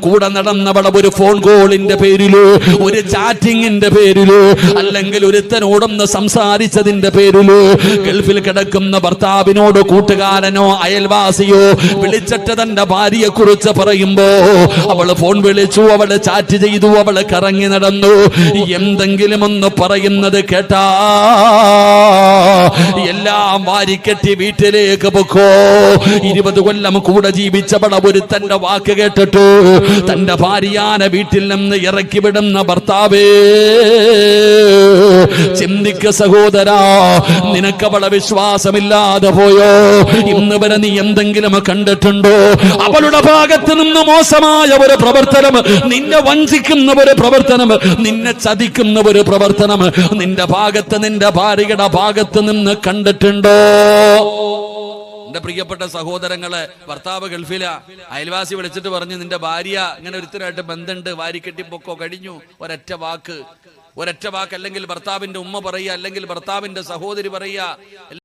കൂടെ നടന്നവളെ ഒരു ഫോൺ കോളിന്റെ പേരിലോ ഒരു ചാറ്റിങ്ങിന്റെ പേരിലോ അല്ലെങ്കിൽ ഒരുത്തനോടൊന്ന് സംസാരിച്ചതിന്റെ പേരിലോ ഗൾഫിൽ കിടക്കുന്ന ഭർത്താവിനോട് കൂട്ടുകാരനോ അയൽവാസിയോ വിളിച്ചിട്ട് തന്റെ ഭാര്യയെ കുറിച്ച് പറയുമ്പോ അവള് ഫോൺ വിളിച്ചു, അവള് ചാറ്റ് ചെയ്തു, അവള് കറങ്ങി നടന്നു, എന്തെങ്കിലും ഒന്ന് പറയുന്നത് കേട്ടാ എല്ലാം വാരിക്കെട്ടി വീട്ടിലേക്ക് പൊക്കോ. 20 കൊല്ലം കൂടെ ജീവിച്ചവളെ ഒരുത്തന്റെ വാക്ക് കേട്ടിട്ടു തന്റെ ഭാര്യയാനെ വീട്ടിൽ നിന്ന് ഇറക്കി വിടുന്ന ഭർത്താവേ, ചിന്തിക്ക സഹോദരാ, നിനക്കവളെ വിശ്വാസമില്ലാതെ പോയോ? ഇന്ന് വരെ നീ എന്തെങ്കിലും കണ്ടിട്ടുണ്ടോ? അവളുടെ ഭാഗത്ത് നിന്ന് മോശമായ ഒരു പ്രവർത്തനം, നിന്നെ വഞ്ചിക്കുന്ന ഒരു പ്രവർത്തനം, നിന്നെ ചതിക്കുന്ന ഒരു പ്രവർത്തനം നിന്റെ ഭാഗത്ത്, നിന്റെ ഭാര്യയുടെ ഭാഗത്ത് നിന്ന് കണ്ടിട്ടുണ്ടോ? എന്റെ പ്രിയപ്പെട്ട സഹോദരങ്ങളെ, ഭർത്താവ് ഗൾഫില, അയൽവാസി വിളിച്ചിട്ട് പറഞ്ഞു നിന്റെ ഭാര്യ ഇങ്ങനെ ഒരുത്തരായിട്ട് ബന്ധമുണ്ട്, വാരിക്കെട്ടി പൊക്കോ, കഴിഞ്ഞു. ഒരൊറ്റ വാക്ക്, അല്ലെങ്കിൽ ഭർത്താവിന്റെ ഉമ്മ പറയുക, അല്ലെങ്കിൽ ഭർത്താവിന്റെ സഹോദരി പറയുക.